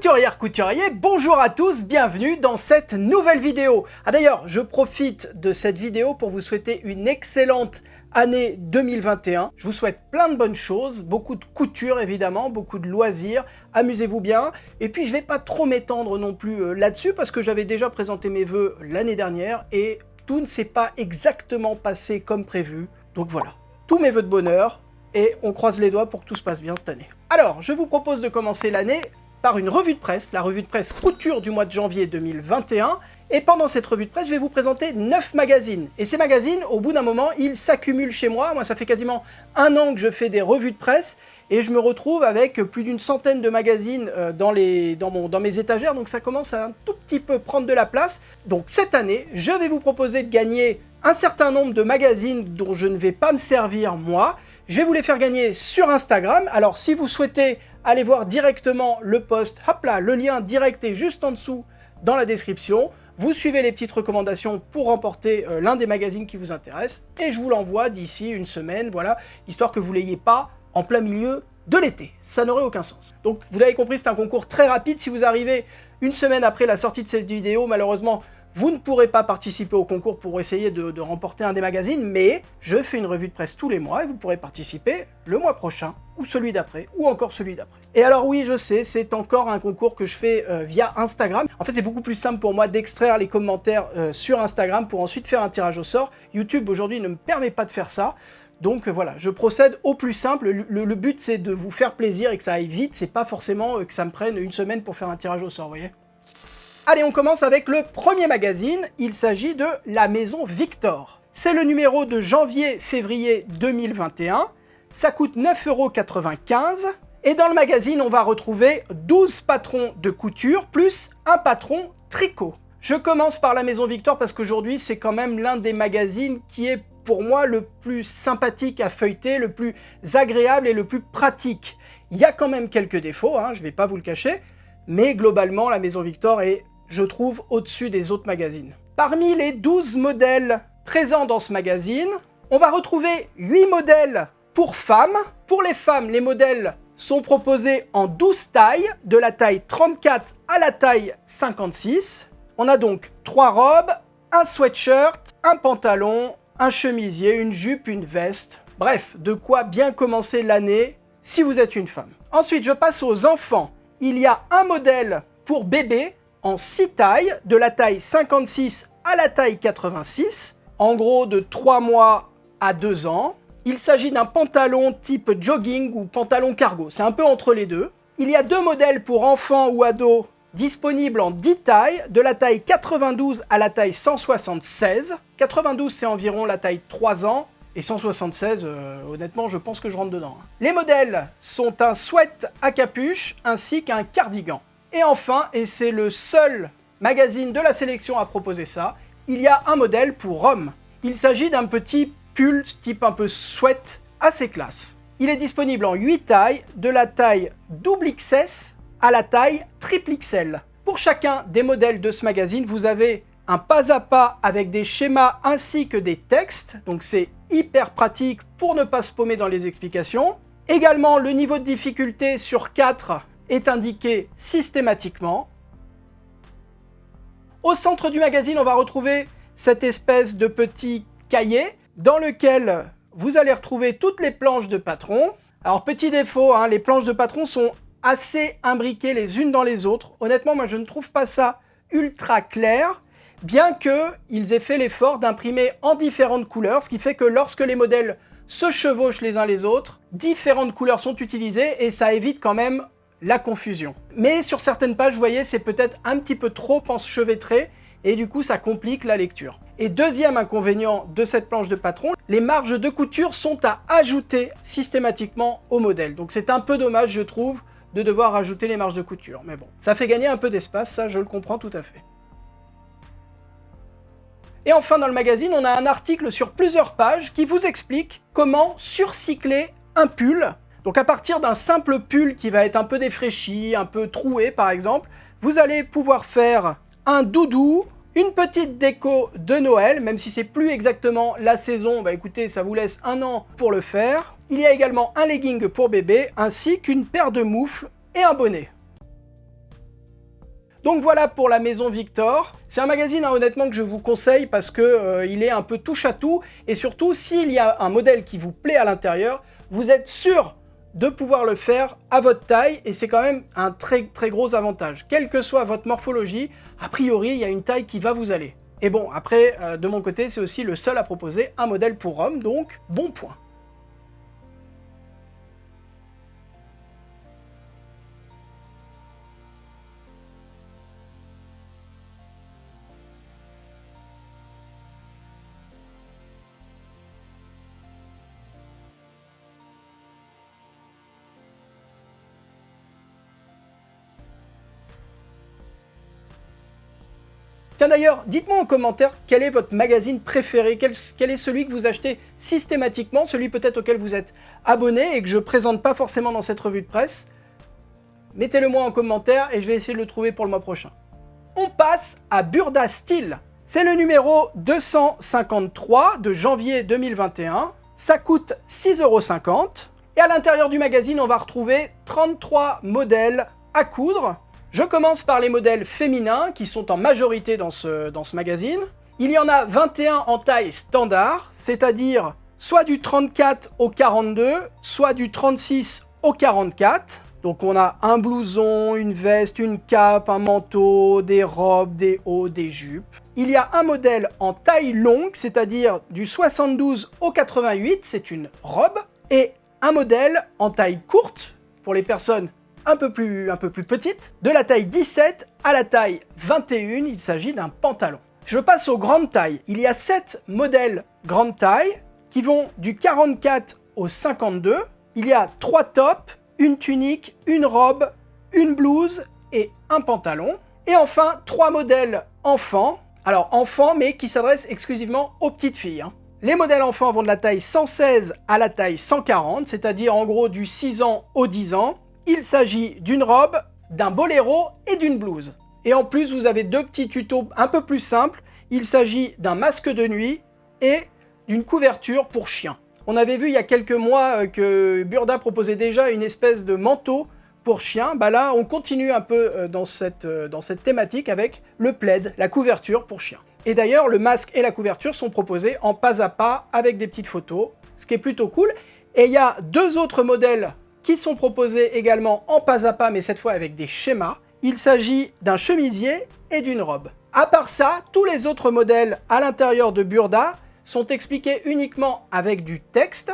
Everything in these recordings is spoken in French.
Couturière, couturier, bonjour à tous, bienvenue dans cette nouvelle vidéo. D'ailleurs, je profite de cette vidéo pour vous souhaiter une excellente année 2021. Je vous souhaite plein de bonnes choses, beaucoup de couture évidemment, beaucoup de loisirs, amusez-vous bien. Et puis je vais pas trop m'étendre non plus là-dessus parce que j'avais déjà présenté mes vœux l'année dernière et tout ne s'est pas exactement passé comme prévu. Donc voilà, tous mes vœux de bonheur et on croise les doigts pour que tout se passe bien cette année. Alors, je vous propose de commencer l'année par une revue de presse, la revue de presse couture du mois de janvier 2021. Et pendant cette revue de presse, je vais vous présenter 9 magazines. Et ces magazines, au bout d'un moment, ils s'accumulent chez moi. Moi, ça fait quasiment un an que je fais des revues de presse et je me retrouve avec plus d'une centaine de magazines dans mes étagères. Donc ça commence à un tout petit peu prendre de la place. Donc cette année, je vais vous proposer de gagner un certain nombre de magazines dont je ne vais pas me servir moi. Je vais vous les faire gagner sur Instagram. Alors si vous souhaitez aller voir directement le post, hop là, le lien direct est juste en dessous dans la description. Vous suivez les petites recommandations pour remporter l'un des magazines qui vous intéresse et je vous l'envoie d'ici une semaine, voilà, histoire que vous ne l'ayez pas en plein milieu de l'été. Ça n'aurait aucun sens. Donc vous l'avez compris, c'est un concours très rapide. Si vous arrivez une semaine après la sortie de cette vidéo, malheureusement, vous ne pourrez pas participer au concours pour essayer de remporter un des magazines, mais je fais une revue de presse tous les mois et vous pourrez participer le mois prochain, ou celui d'après, ou encore celui d'après. Et alors oui, je sais, c'est encore un concours que je fais via Instagram. En fait, c'est beaucoup plus simple pour moi d'extraire les commentaires sur Instagram pour ensuite faire un tirage au sort. YouTube, aujourd'hui, ne me permet pas de faire ça. Donc voilà, je procède au plus simple. Le but, c'est de vous faire plaisir et que ça aille vite. C'est pas forcément que ça me prenne une semaine pour faire un tirage au sort, vous voyez. Allez, on commence avec le premier magazine, il s'agit de La Maison Victor. C'est le numéro de janvier-février 2021, ça coûte 9,95 € et dans le magazine on va retrouver 12 patrons de couture plus un patron tricot. Je commence par La Maison Victor parce qu'aujourd'hui c'est quand même l'un des magazines qui est pour moi le plus sympathique à feuilleter, le plus agréable et le plus pratique. Il y a quand même quelques défauts, je ne vais pas vous le cacher, mais globalement La Maison Victor est, je trouve, au-dessus des autres magazines. Parmi les 12 modèles présents dans ce magazine, on va retrouver 8 modèles pour femmes. Pour les femmes, les modèles sont proposés en 12 tailles, de la taille 34 à la taille 56. On a donc 3 robes, un sweatshirt, un pantalon, un chemisier, une jupe, une veste. Bref, de quoi bien commencer l'année si vous êtes une femme. Ensuite, je passe aux enfants. Il y a un modèle pour bébé en 6 tailles, de la taille 56 à la taille 86, en gros de 3 mois à 2 ans. Il s'agit d'un pantalon type jogging ou pantalon cargo, c'est un peu entre les deux. Il y a 2 modèles pour enfants ou ados disponibles en 10 tailles, de la taille 92 à la taille 176. 92 c'est environ la taille 3 ans, et 176, honnêtement, je pense que je rentre dedans. Les modèles sont un sweat à capuche ainsi qu'un cardigan. Et enfin, et c'est le seul magazine de la sélection à proposer ça, il y a un modèle pour hommes. Il s'agit d'un petit pull type un peu sweat assez classe. Il est disponible en 8 tailles, de la taille XXS à la taille XXL. Pour chacun des modèles de ce magazine, vous avez un pas à pas avec des schémas ainsi que des textes, donc c'est hyper pratique pour ne pas se paumer dans les explications. Également, le niveau de difficulté sur 4 est indiqué systématiquement. Au centre du magazine, on va retrouver cette espèce de petit cahier dans lequel vous allez retrouver toutes les planches de patron. Alors petit défaut, les planches de patron sont assez imbriquées les unes dans les autres. Honnêtement, moi je ne trouve pas ça ultra clair, bien qu'ils aient fait l'effort d'imprimer en différentes couleurs, ce qui fait que lorsque les modèles se chevauchent les uns les autres, différentes couleurs sont utilisées et ça évite quand même la confusion. Mais sur certaines pages, vous voyez, c'est peut-être un petit peu trop enchevêtré et du coup ça complique la lecture. Et deuxième inconvénient de cette planche de patron, les marges de couture sont à ajouter systématiquement au modèle. Donc c'est un peu dommage, je trouve, de devoir ajouter les marges de couture. Mais bon, ça fait gagner un peu d'espace, ça je le comprends tout à fait. Et enfin dans le magazine, on a un article sur plusieurs pages qui vous explique comment surcycler un pull. Donc à partir d'un simple pull qui va être un peu défraîchi, un peu troué par exemple, vous allez pouvoir faire un doudou, une petite déco de Noël, même si c'est plus exactement la saison, écoutez, ça vous laisse un an pour le faire. Il y a également un legging pour bébé, ainsi qu'une paire de moufles et un bonnet. Donc voilà pour la Maison Victor. C'est un magazine honnêtement que je vous conseille parce que il est un peu touche à tout et surtout s'il y a un modèle qui vous plaît à l'intérieur, vous êtes sûr de pouvoir le faire à votre taille et c'est quand même un très gros avantage. Quelle que soit votre morphologie, a priori il y a une taille qui va vous aller. Et bon, après, de mon côté, c'est aussi le seul à proposer un modèle pour homme, donc bon point. Tiens d'ailleurs, dites-moi en commentaire quel est votre magazine préféré, quel est celui que vous achetez systématiquement, celui peut-être auquel vous êtes abonné et que je ne présente pas forcément dans cette revue de presse. Mettez-le moi en commentaire et je vais essayer de le trouver pour le mois prochain. On passe à Burda Style. C'est le numéro 253 de janvier 2021. Ça coûte 6,50 € et à l'intérieur du magazine, on va retrouver 33 modèles à coudre. Je commence par les modèles féminins qui sont en majorité dans ce magazine. Il y en a 21 en taille standard, c'est-à-dire soit du 34 au 42, soit du 36 au 44. Donc on a un blouson, une veste, une cape, un manteau, des robes, des hauts, des jupes. Il y a un modèle en taille longue, c'est-à-dire du 72 au 88, c'est une robe. Et un modèle en taille courte, pour les personnes un peu plus petite, de la taille 17 à la taille 21, il s'agit d'un pantalon. Je passe aux grandes tailles. Il y a 7 modèles grande taille qui vont du 44 au 52. Il y a 3 tops, une tunique, une robe, une blouse et un pantalon. Et enfin, 3 modèles enfants. Alors enfants, mais qui s'adressent exclusivement aux petites filles. Les modèles enfants vont de la taille 116 à la taille 140, c'est-à-dire en gros du 6 ans au 10 ans. Il s'agit d'une robe, d'un boléro et d'une blouse. Et en plus, vous avez 2 petits tutos un peu plus simples. Il s'agit d'un masque de nuit et d'une couverture pour chien. On avait vu il y a quelques mois que Burda proposait déjà une espèce de manteau pour chien. Bah là, on continue un peu dans cette thématique avec le plaid, la couverture pour chien. Et d'ailleurs, le masque et la couverture sont proposés en pas à pas avec des petites photos, ce qui est plutôt cool. Et il y a 2 autres modèles qui sont proposés également en pas à pas, mais cette fois avec des schémas. Il s'agit d'un chemisier et d'une robe. À part ça, tous les autres modèles à l'intérieur de Burda sont expliqués uniquement avec du texte,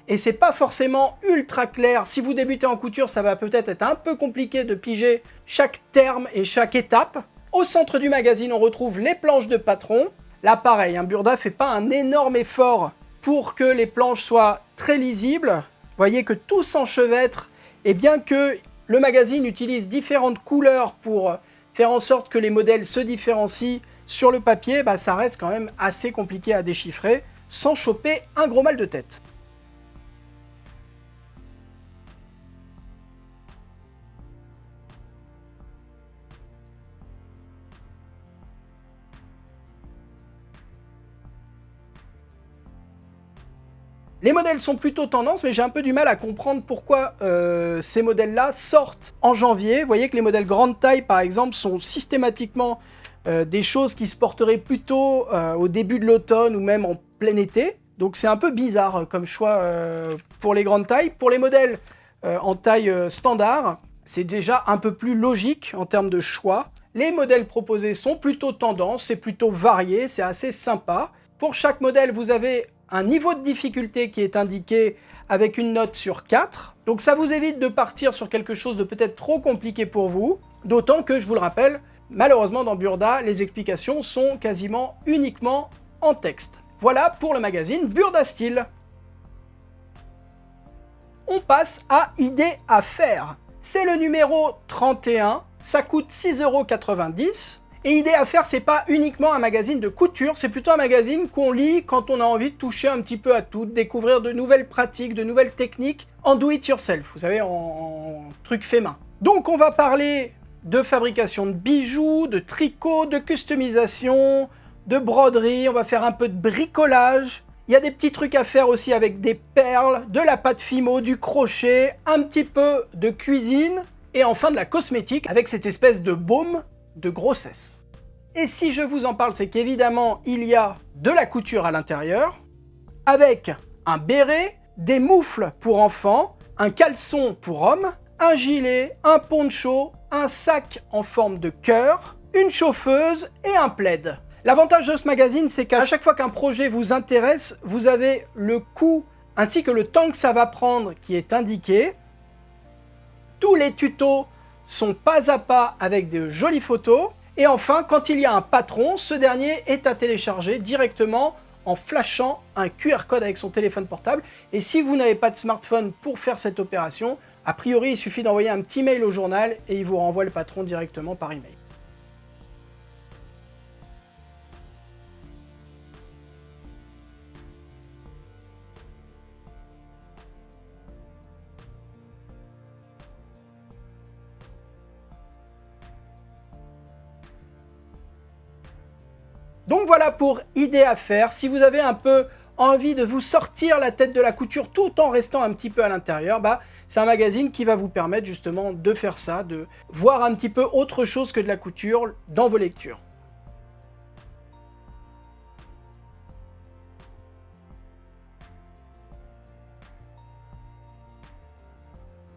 et c'est pas forcément ultra clair. Si vous débutez en couture, ça va peut-être être un peu compliqué de piger chaque terme et chaque étape. Au centre du magazine, on retrouve les planches de patron. Là, pareil, Burda fait pas un énorme effort pour que les planches soient très lisibles. Vous voyez que tout s'enchevêtre, et bien que le magazine utilise différentes couleurs pour faire en sorte que les modèles se différencient sur le papier, bah ça reste quand même assez compliqué à déchiffrer sans choper un gros mal de tête. Les modèles sont plutôt tendance, mais j'ai un peu du mal à comprendre pourquoi ces modèles-là sortent en janvier. Vous voyez que les modèles grande taille, par exemple, sont systématiquement des choses qui se porteraient plutôt au début de l'automne ou même en plein été. Donc c'est un peu bizarre comme choix pour les grandes tailles. Pour les modèles en taille standard, c'est déjà un peu plus logique en termes de choix. Les modèles proposés sont plutôt tendance, c'est plutôt varié, c'est assez sympa. Pour chaque modèle, vous avez un niveau de difficulté qui est indiqué avec une note sur 4. Donc ça vous évite de partir sur quelque chose de peut-être trop compliqué pour vous. D'autant que, je vous le rappelle, malheureusement dans Burda, les explications sont quasiment uniquement en texte. Voilà pour le magazine Burda Style. On passe à Idées à faire. C'est le numéro 31, ça coûte 6,90 €. Et Idées à faire, c'est pas uniquement un magazine de couture, c'est plutôt un magazine qu'on lit quand on a envie de toucher un petit peu à tout, de découvrir de nouvelles pratiques, de nouvelles techniques en do it yourself, vous savez, en truc fait main. Donc on va parler de fabrication de bijoux, de tricot, de customisation, de broderie, on va faire un peu de bricolage. Il y a des petits trucs à faire aussi avec des perles, de la pâte Fimo, du crochet, un petit peu de cuisine et enfin de la cosmétique avec cette espèce de baume de grossesse. Et si je vous en parle, c'est qu'évidemment, il y a de la couture à l'intérieur, avec un béret, des moufles pour enfants, un caleçon pour hommes, un gilet, un poncho, un sac en forme de cœur, une chauffeuse et un plaid. L'avantage de ce magazine, c'est qu'à chaque fois qu'un projet vous intéresse, vous avez le coût ainsi que le temps que ça va prendre qui est indiqué. Tous les tutos sont pas à pas avec de jolies photos. Et enfin, quand il y a un patron, ce dernier est à télécharger directement en flashant un QR code avec son téléphone portable. Et si vous n'avez pas de smartphone pour faire cette opération, a priori, il suffit d'envoyer un petit mail au journal et il vous renvoie le patron directement par email. Donc voilà pour idées à faire. Si vous avez un peu envie de vous sortir la tête de la couture tout en restant un petit peu à l'intérieur, c'est un magazine qui va vous permettre justement de faire ça, de voir un petit peu autre chose que de la couture dans vos lectures.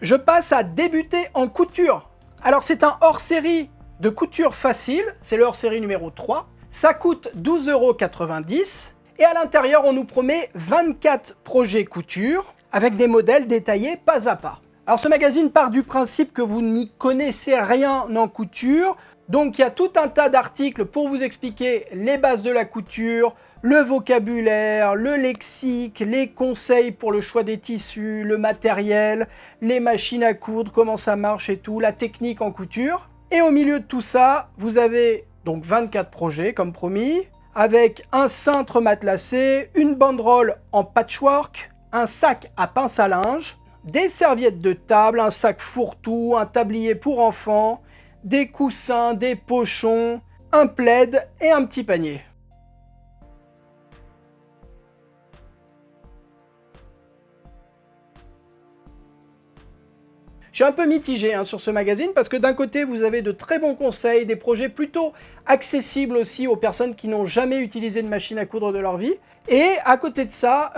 Je passe à débuter en couture. Alors c'est un hors-série de couture facile, c'est le hors-série numéro 3. Ça coûte 12,90 € et à l'intérieur, on nous promet 24 projets couture avec des modèles détaillés pas à pas. Alors ce magazine part du principe que vous n'y connaissez rien en couture, donc il y a tout un tas d'articles pour vous expliquer les bases de la couture, le vocabulaire, le lexique, les conseils pour le choix des tissus, le matériel, les machines à coudre, comment ça marche et tout, la technique en couture. Et au milieu de tout ça, vous avez donc 24 projets comme promis, avec un cintre matelassé, une banderole en patchwork, un sac à pince à linge, des serviettes de table, un sac fourre-tout, un tablier pour enfants, des coussins, des pochons, un plaid et un petit panier. Je suis un peu mitigé sur ce magazine parce que d'un côté, vous avez de très bons conseils, des projets plutôt accessibles aussi aux personnes qui n'ont jamais utilisé de machine à coudre de leur vie. Et à côté de ça,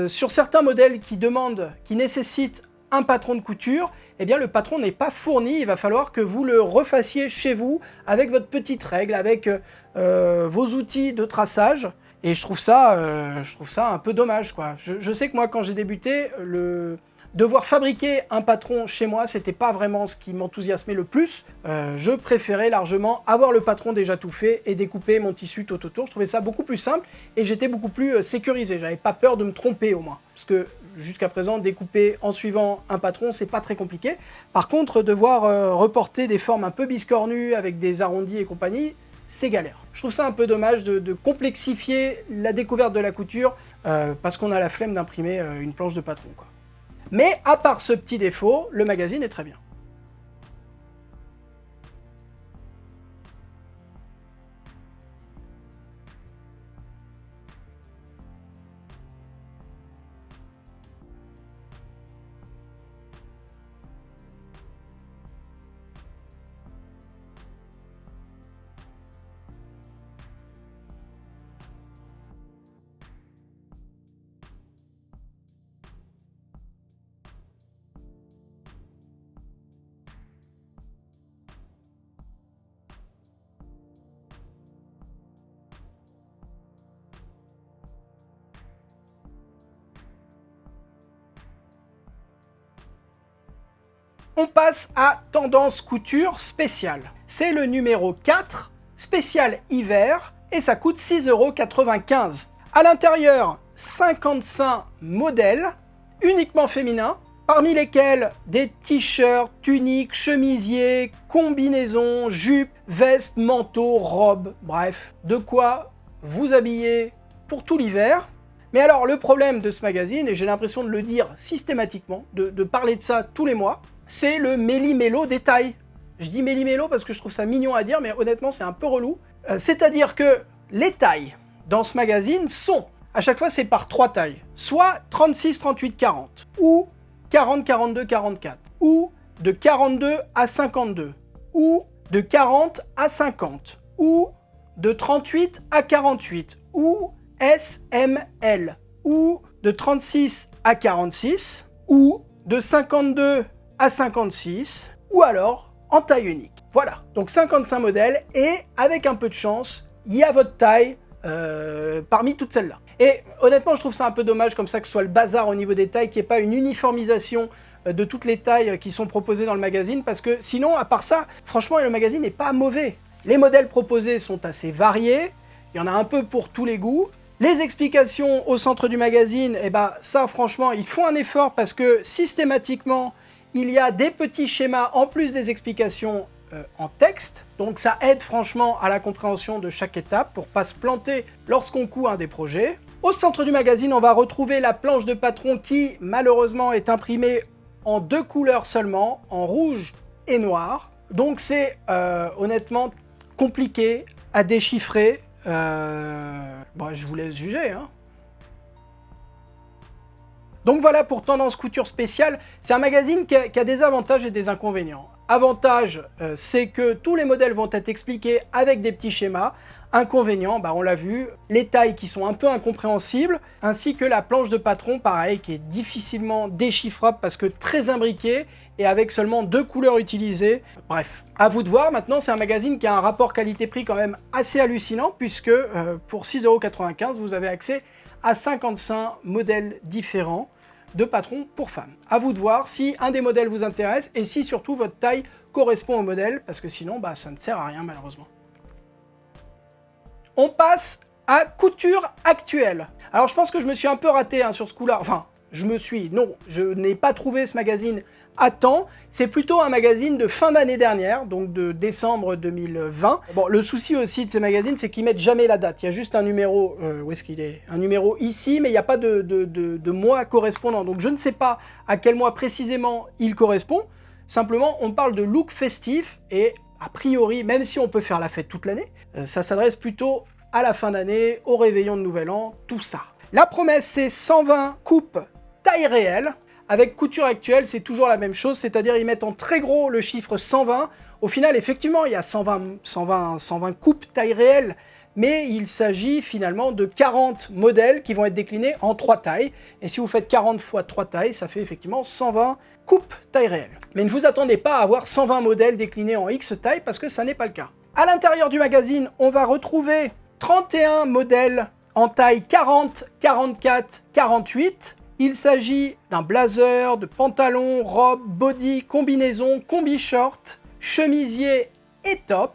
sur certains modèles qui nécessitent un patron de couture, eh bien le patron n'est pas fourni, il va falloir que vous le refassiez chez vous avec votre petite règle, avec vos outils de traçage. Et je trouve ça un peu dommage, quoi. Je sais que moi, quand j'ai débuté, devoir fabriquer un patron chez moi, c'était pas vraiment ce qui m'enthousiasmait le plus. Je préférais largement avoir le patron déjà tout fait et découper mon tissu tout autour. Je trouvais ça beaucoup plus simple et j'étais beaucoup plus sécurisé. J'avais pas peur de me tromper au moins. Parce que jusqu'à présent, découper en suivant un patron, c'est pas très compliqué. Par contre, devoir reporter des formes un peu biscornues avec des arrondis et compagnie, c'est galère. Je trouve ça un peu dommage de complexifier la découverte de la couture parce qu'on a la flemme d'imprimer une planche de patron, quoi. Mais à part ce petit défaut, le magazine est très bien. On passe à Tendance Couture spéciale. C'est le numéro 4, spécial hiver, et ça coûte 6,95 €. À l'intérieur, 55 modèles, uniquement féminins, parmi lesquels des t-shirts, tuniques, chemisiers, combinaisons, jupes, vestes, manteaux, robes, bref, de quoi vous habiller pour tout l'hiver. Mais alors, le problème de ce magazine, et j'ai l'impression de le dire systématiquement, de parler de ça tous les mois, c'est le méli-mélo des tailles. Je dis méli-mélo parce que je trouve ça mignon à dire, mais honnêtement, c'est un peu relou. C'est-à-dire que les tailles dans ce magazine sont, à chaque fois, c'est par 3 tailles. Soit 36, 38, 40, ou 40, 42, 44, ou de 42 à 52, ou de 40 à 50, ou de 38 à 48, ou SML, ou de 36 à 46, ou de 52 à 56, ou alors en taille unique. Voilà, donc 55 modèles, et avec un peu de chance, il y a votre taille parmi toutes celles-là. Et honnêtement, je trouve ça un peu dommage comme ça que ce soit le bazar au niveau des tailles, qu'il n'y ait pas une uniformisation de toutes les tailles qui sont proposées dans le magazine, parce que sinon, à part ça, franchement, le magazine n'est pas mauvais. Les modèles proposés sont assez variés, il y en a un peu pour tous les goûts. Les explications au centre du magazine, eh ben, ça franchement, ils font un effort parce que systématiquement, il y a des petits schémas en plus des explications en texte. Donc ça aide franchement à la compréhension de chaque étape pour pas se planter lorsqu'on coud un des projets. Au centre du magazine, on va retrouver la planche de patron qui, malheureusement, est imprimée en 2 couleurs seulement, en rouge et noir. Donc c'est honnêtement compliqué à déchiffrer. Bon, je vous laisse juger, hein. Donc voilà pour Tendance Couture Spéciale. C'est un magazine qui a des avantages et des inconvénients. Avantage, c'est que tous les modèles vont être expliqués avec des petits schémas. Inconvénient, bah on l'a vu, les tailles qui sont un peu incompréhensibles, ainsi que la planche de patron, pareil, qui est difficilement déchiffrable parce que très imbriquée et avec seulement 2 couleurs utilisées. Bref, à vous de voir. Maintenant, c'est un magazine qui a un rapport qualité-prix quand même assez hallucinant, puisque pour 6,95 €, vous avez accès à 55 modèles différents de patrons pour femmes. À vous de voir si un des modèles vous intéresse et si surtout votre taille correspond au modèle, parce que sinon, bah, ça ne sert à rien malheureusement. On passe à couture actuelle. Alors je pense que je me suis un peu raté hein, sur ce coup-là. Enfin, je n'ai pas trouvé ce magazine à temps. C'est plutôt un magazine de fin d'année dernière, donc de décembre 2020. Bon, le souci aussi de ces magazines, c'est qu'ils mettent jamais la date. Il y a juste un numéro, où est-ce qu'il est? Un numéro ici, mais il n'y a pas de mois correspondant. Donc je ne sais pas à quel mois précisément il correspond. Simplement, on parle de look festif et a priori, même si on peut faire la fête toute l'année, ça s'adresse plutôt à la fin d'année, au réveillon de Nouvel An, tout ça. La promesse, c'est 120 coupes taille réelle. Avec couture actuelle, c'est toujours la même chose, c'est-à-dire ils mettent en très gros le chiffre 120. Au final, effectivement, il y a 120 coupes taille réelle, mais il s'agit finalement de 40 modèles qui vont être déclinés en 3 tailles. Et si vous faites 40 fois 3 tailles, ça fait effectivement 120 coupes taille réelle. Mais ne vous attendez pas à avoir 120 modèles déclinés en X taille, parce que ça n'est pas le cas. À l'intérieur du magazine, on va retrouver 31 modèles en taille 40, 44, 48. Il s'agit d'un blazer, de pantalon, robe, body, combinaison, combi short, chemisier et top.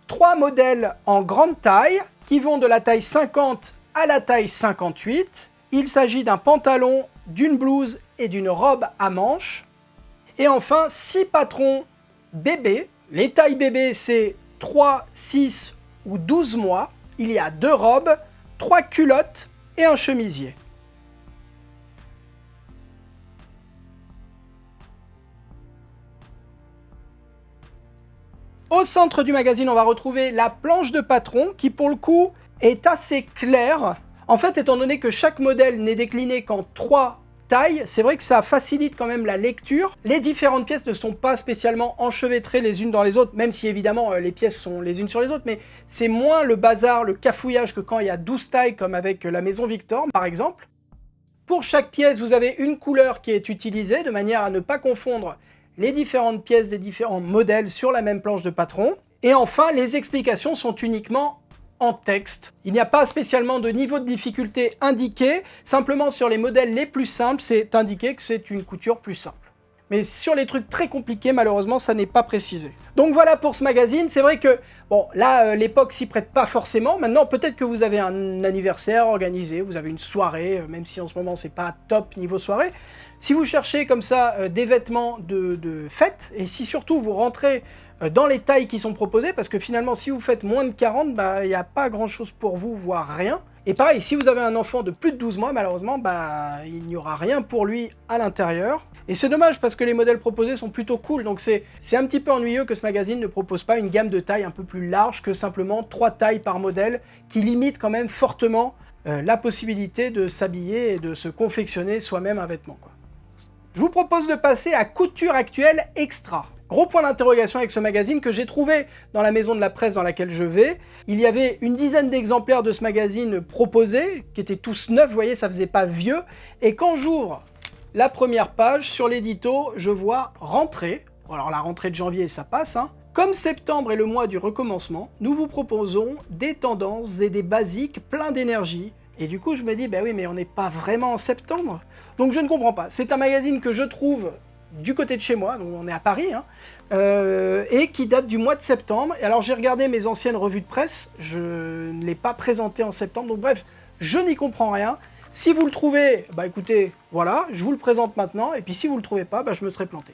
3 modèles en grande taille qui vont de la taille 50 à la taille 58. Il s'agit d'un pantalon, d'une blouse et d'une robe à manches. Et enfin, 6 patrons bébés. Les tailles bébés, c'est 3, 6 ou 12 mois. Il y a 2 robes, 3 culottes et un chemisier. Au centre du magazine, on va retrouver la planche de patron qui, pour le coup, est assez claire. En fait, étant donné que chaque modèle n'est décliné qu'en 3 tailles, c'est vrai que ça facilite quand même la lecture. Les différentes pièces ne sont pas spécialement enchevêtrées les unes dans les autres, même si évidemment les pièces sont les unes sur les autres, mais c'est moins le bazar, le cafouillage que quand il y a 12 tailles, comme avec la Maison Victor, par exemple. Pour chaque pièce, vous avez une couleur qui est utilisée, de manière à ne pas confondre les différentes pièces des différents modèles sur la même planche de patron. Et enfin, les explications sont uniquement en texte. Il n'y a pas spécialement de niveau de difficulté indiqué, simplement sur les modèles les plus simples, c'est indiqué que c'est une couture plus simple. Mais sur les trucs très compliqués, malheureusement, ça n'est pas précisé. Donc voilà pour ce magazine. C'est vrai que, bon, là, l'époque s'y prête pas forcément. Maintenant, peut-être que vous avez un anniversaire organisé, vous avez une soirée, même si en ce moment, c'est pas top niveau soirée. Si vous cherchez comme ça des vêtements de fête, et si surtout vous rentrez dans les tailles qui sont proposées, parce que finalement, si vous faites moins de 40, bah, il n'y a pas grand-chose pour vous, voire rien. Et pareil, si vous avez un enfant de plus de 12 mois, malheureusement, bah, il n'y aura rien pour lui à l'intérieur. Et c'est dommage parce que les modèles proposés sont plutôt cool, donc c'est un petit peu ennuyeux que ce magazine ne propose pas une gamme de tailles un peu plus large que simplement 3 tailles par modèle, qui limite quand même fortement la possibilité de s'habiller et de se confectionner soi-même un vêtement, quoi. Je vous propose de passer à couture actuelle extra. Gros point d'interrogation avec ce magazine que j'ai trouvé dans la maison de la presse dans laquelle je vais. Il y avait une dizaine d'exemplaires de ce magazine proposés, qui étaient tous neufs, vous voyez, ça faisait pas vieux. Et quand j'ouvre la première page, sur l'édito, je vois rentrée. Alors la rentrée de janvier, ça passe, hein. Comme septembre est le mois du recommencement, nous vous proposons des tendances et des basiques pleins d'énergie. Et du coup, je me dis, bah oui, mais on n'est pas vraiment en septembre. Donc je ne comprends pas. C'est un magazine que je trouve du côté de chez moi, donc on est à Paris, hein, et qui date du mois de septembre. Et alors j'ai regardé mes anciennes revues de presse, je ne l'ai pas présenté en septembre, donc bref, je n'y comprends rien. Si vous le trouvez, bah écoutez, voilà, je vous le présente maintenant, et puis si vous le trouvez pas, bah je me serais planté.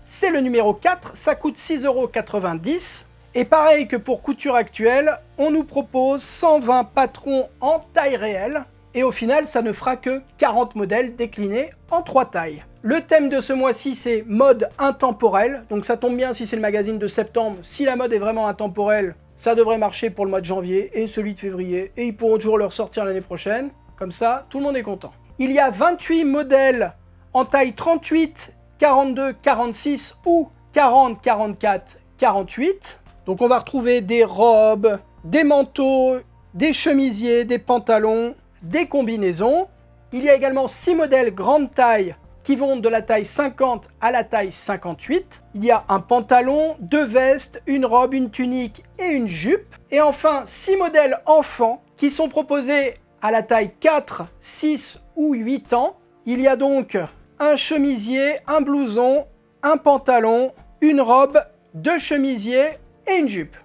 C'est le numéro 4, ça coûte 6,90 €. Et pareil que pour Couture Actuelle, on nous propose 120 patrons en taille réelle. Et au final, ça ne fera que 40 modèles déclinés en 3 tailles. Le thème de ce mois-ci, c'est mode intemporelle. Donc ça tombe bien si c'est le magazine de septembre. Si la mode est vraiment intemporelle, ça devrait marcher pour le mois de janvier et celui de février. Et ils pourront toujours le ressortir l'année prochaine. Comme ça, tout le monde est content. Il y a 28 modèles en taille 38, 42, 46 ou 40, 44, 48. Donc on va retrouver des robes, des manteaux, des chemisiers, des pantalons, des combinaisons. Il y a également 6 modèles grande taille qui vont de la taille 50 à la taille 58. Il y a un pantalon, 2 vestes, une robe, une tunique et une jupe. Et enfin 6 modèles enfants qui sont proposés à la taille 4, 6 ou 8 ans. Il y a donc un chemisier, un blouson, un pantalon, une robe, 2 chemisiers et une jupe.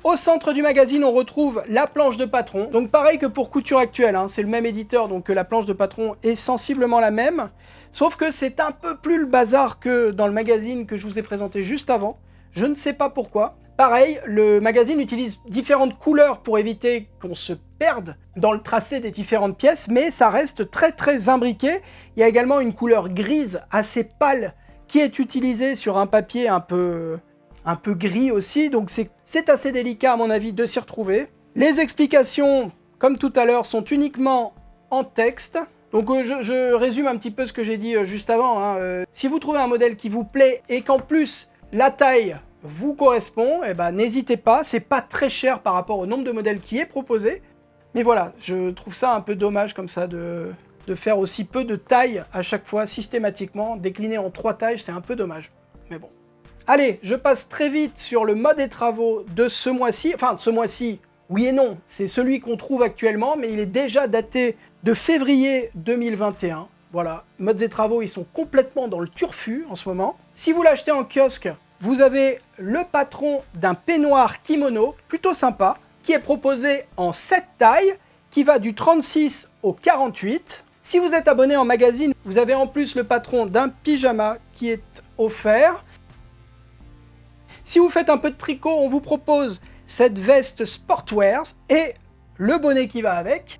Au centre du magazine, on retrouve la planche de patron. Donc pareil que pour Couture Actuelle, hein, c'est le même éditeur, donc la planche de patron est sensiblement la même. Sauf que c'est un peu plus le bazar que dans le magazine que je vous ai présenté juste avant. Je ne sais pas pourquoi. Pareil, le magazine utilise différentes couleurs pour éviter qu'on se perde dans le tracé des différentes pièces, mais ça reste très imbriqué. Il y a également une couleur grise assez pâle qui est utilisée sur un papier un peu gris aussi, donc c'est assez délicat à mon avis de s'y retrouver. Les explications, comme tout à l'heure, sont uniquement en texte. Donc je résume un petit peu ce que j'ai dit juste avant, hein. Si vous trouvez un modèle qui vous plaît et qu'en plus la taille vous correspond, eh ben, n'hésitez pas, c'est pas très cher par rapport au nombre de modèles qui est proposé. Mais voilà, je trouve ça un peu dommage comme ça de faire aussi peu de tailles à chaque fois, systématiquement. Décliner en 3 tailles, c'est un peu dommage. Mais bon. Allez, je passe très vite sur le mode et travaux de ce mois-ci. Enfin, ce mois-ci, oui et non. C'est celui qu'on trouve actuellement, mais il est déjà daté de février 2021. Voilà, modes et travaux, ils sont complètement dans le turfu en ce moment. Si vous l'achetez en kiosque, vous avez le patron d'un peignoir kimono, plutôt sympa, qui est proposé en 7 tailles, qui va du 36 au 48. Si vous êtes abonné en magazine, vous avez en plus le patron d'un pyjama qui est offert. Si vous faites un peu de tricot, on vous propose cette veste Sportwear et le bonnet qui va avec.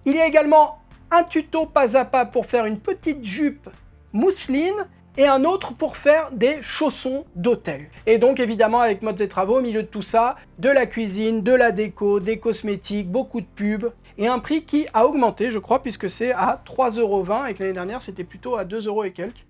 Il y a également un tuto pas à pas pour faire une petite jupe mousseline et un autre pour faire des chaussons d'hôtel. Et donc évidemment avec modes et travaux, au milieu de tout ça, de la cuisine, de la déco, des cosmétiques, beaucoup de pubs et un prix qui a augmenté je crois puisque c'est à 3,20 € et que l'année dernière c'était plutôt à 2 € et quelques.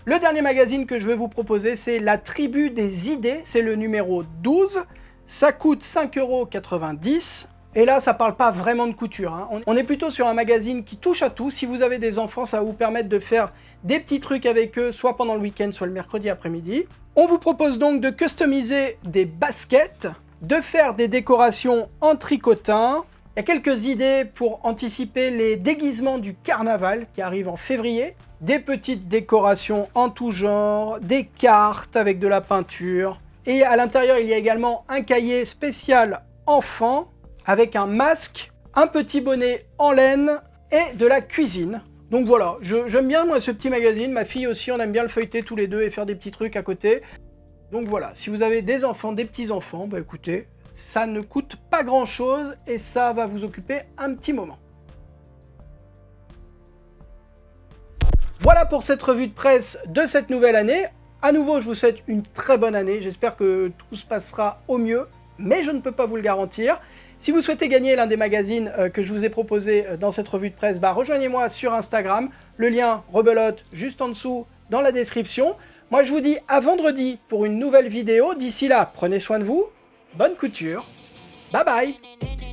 Le dernier magazine que je vais vous proposer, c'est La Tribu des idées, c'est le numéro 12. Ça coûte 5,90 €. Et là, ça parle pas vraiment de couture, hein. On est plutôt sur un magazine qui touche à tout. Si vous avez des enfants, ça va vous permettre de faire des petits trucs avec eux, soit pendant le week-end, soit le mercredi après-midi. On vous propose donc de customiser des baskets, de faire des décorations en tricotin. Il y a quelques idées pour anticiper les déguisements du carnaval qui arrive en février. Des petites décorations en tout genre, des cartes avec de la peinture. Et à l'intérieur, il y a également un cahier spécial enfant avec un masque, un petit bonnet en laine et de la cuisine. Donc voilà, j'aime bien moi ce petit magazine, ma fille aussi, on aime bien le feuilleter tous les deux et faire des petits trucs à côté. Donc voilà, si vous avez des enfants, des petits-enfants, bah écoutez, ça ne coûte pas grand-chose et ça va vous occuper un petit moment. Voilà pour cette revue de presse de cette nouvelle année. À nouveau, je vous souhaite une très bonne année. J'espère que tout se passera au mieux, mais je ne peux pas vous le garantir. Si vous souhaitez gagner l'un des magazines que je vous ai proposé dans cette revue de presse, rejoignez-moi sur Instagram. Le lien rebelote juste en dessous dans la description. Moi, je vous dis à vendredi pour une nouvelle vidéo. D'ici là, prenez soin de vous. Bonne couture. Bye bye.